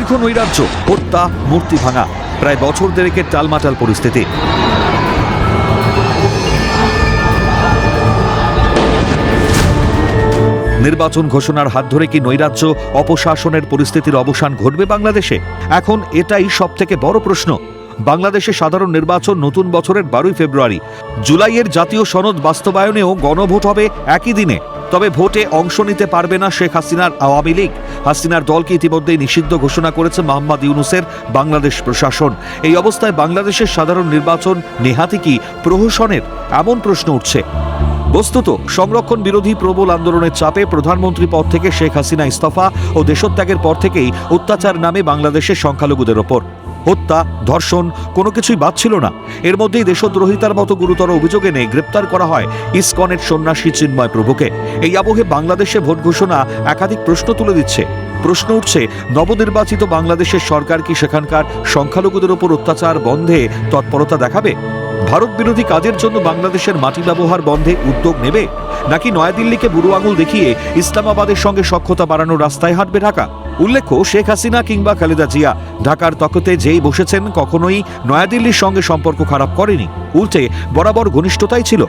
দীর্ঘ নৈরাজ্য, হত্যা, মূর্তি ভাঙা, প্রায় বছর দেড়েকের টালমাটাল পরিস্থিতি। নির্বাচন ঘোষণার হাত ধরে কি নৈরাজ্য, অপশাসনের পরিস্থিতির অবসান ঘটবে বাংলাদেশে? এখন এটাই সবথেকে বড় প্রশ্ন। বাংলাদেশে সাধারণ নির্বাচন নতুন বছরের 12 ফেব্রুয়ারি। জুলাইয়ের জাতীয় সনদ বাস্তবায়নেও গণভোট হবে একই দিনে। তবে ভোটে অংশ নিতে পারবে না শেখ হাসিনার আওয়ামী লীগ। হাসিনার দলকে ইতিমধ্যেই নিষিদ্ধ ঘোষণা করেছে মোহাম্মদ ইউনূসের বাংলাদেশ প্রশাসন। এই অবস্থায় বাংলাদেশের সাধারণ নির্বাচন নেহাতই কি প্রহসনের, এমন প্রশ্ন উঠছে। বস্তুত সংরক্ষণ বিরোধী প্রবল আন্দোলনের চাপে প্রধানমন্ত্রী পদ থেকে শেখ হাসিনা ইস্তফা ও দেশত্যাগের পর থেকেই অত্যাচার নামে বাংলাদেশের সংখ্যালঘুদের ওপর। হত্যা, ধর্ষণ, কোনো কিছুই বাদ ছিল না। এর মধ্যেই দেশদ্রোহিতার মতো গুরুতর অভিযোগ এনে গ্রেপ্তার করা হয় ইসকনের সন্ন্যাসী চিন্ময় প্রভুকে। এই আবহে বাংলাদেশে ভোট ঘোষণা একাধিক প্রশ্ন তুলে দিচ্ছে। প্রশ্ন উঠছে, নবনির্বাচিত বাংলাদেশের সরকার কি সেখানকার সংখ্যালঘুদের ওপর অত্যাচার বন্ধে তৎপরতা দেখাবে? ভারত বিরোধী কাজের জন্য বাংলাদেশের মাটি ব্যবহার বন্ধে উদ্যোগ নেবে, নাকি নয়াদিল্লিকে বুড়ো আঙুল দেখিয়ে ইসলামাবাদের সঙ্গে সখ্যতা বাড়ানোর রাস্তায় হাঁটবে ঢাকা? উল্লেখ্য, শেখ হাসিনা কিংবা খালেদা জিয়া ঢাকার তখতে যেই বসেছেন কখনোই নয়াদিল্লির সঙ্গে সম্পর্ক খারাপ করেনি, উল্টে বরাবর ঘনিষ্ঠতাই ছিল।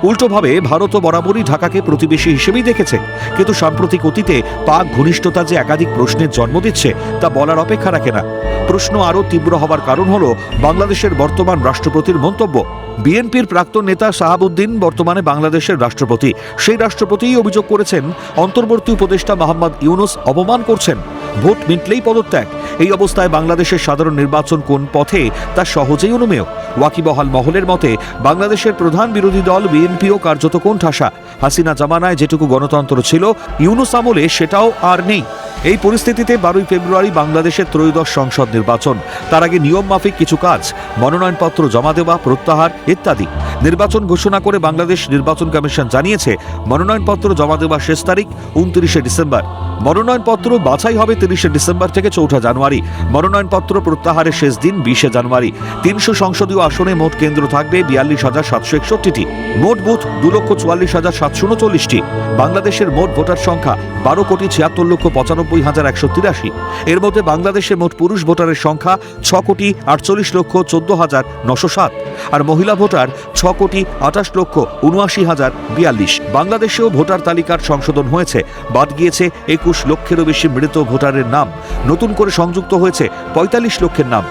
উল্টোভাবে ভারতও বরাবরই ঢাকাকে প্রতিবেশী হিসেবেই দেখেছে। কিন্তু সাম্প্রতিক অতীতে পাক ঘনিষ্ঠতা যে একাধিক প্রশ্নের জন্ম দিচ্ছে তা বলার অপেক্ষা রাখে না। প্রশ্ন আরও তীব্র হবার কারণ হলো বাংলাদেশের বর্তমান রাষ্ট্রপতির মন্তব্য। বিএনপির প্রাক্তন নেতা শাহাবুদ্দিন বর্তমানে বাংলাদেশের রাষ্ট্রপতি। সেই রাষ্ট্রপতিই অভিযোগ করেছেন অন্তর্বর্তী উপদেষ্টা মোহাম্মদ ইউনূস অপমান করছেন। ভোট মিটলেই পদত্যাগ। এই অবস্থায় বাংলাদেশের সাধারণ নির্বাচন কোন পথে তা সহজেই অনুমেয়। ওয়াকিবহাল মহলের মতে বাংলাদেশের প্রধান বিরোধী দল বিএনপিও কার্যত কোণঠাসা। হাসিনা জামানায় যেটুকু গণতন্ত্র ছিল, ইউনূস আমলে সেটাও আর নেই। এই পরিস্থিতিতে 12 ফেব্রুয়ারি বাংলাদেশের ত্রয়োদশ সংসদ নির্বাচন। তার আগে নিয়ম মাফিক কিছু কাজ, মনোনয়নপত্র জমা দেওয়া, প্রত্যাহার ইত্যাদি। নির্বাচন ঘোষণা করে বাংলাদেশ নির্বাচন কমিশন জানিয়েছে মনোনয়নপত্র জমা দেওয়ার শেষ তারিখ 29শে ডিসেম্বর। মনোনয়নপত্র বাছাই হবে 30শে ডিসেম্বর থেকে 4 জানুয়ারি। মনোনয়নপত্র প্রত্যাহারের শেষ দিন 20শে জানুয়ারি। 300 সংসদীয় আসনে মোট কেন্দ্র থাকবে 42,761টি। মোট বুথ 2,44,739টি। বাংলাদেশের মোট ভোটার সংখ্যা 12,76,95,183। এর মধ্যে বাংলাদেশে মোট পুরুষ ভোটারের সংখ্যা 6,48,14,907 আর মহিলা ভোটার 6,28,79,042। বাংলাদেশেও ভোটার তালিকার সংশোধন হয়েছে। বাদ গিয়েছে 21 লক্ষেরও বেশি মৃত ভোটারের নাম। নতুন করে সংযুক্ত হয়েছে 45 লক্ষের নাম।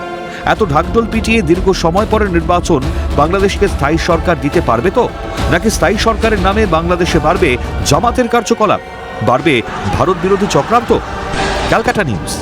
এত ঢাকঢোল পিটিয়ে দীর্ঘ সময় পরের নির্বাচন বাংলাদেশকে স্থায়ী সরকার দিতে পারবে তো? নাকি স্থায়ী সরকারের নামে বাংলাদেশে বাড়বে জামাতের কার্যকলাপ, বাড়বে ভারত বিরোধী চক্রান্ত? ক্যালকাটা নিউজ।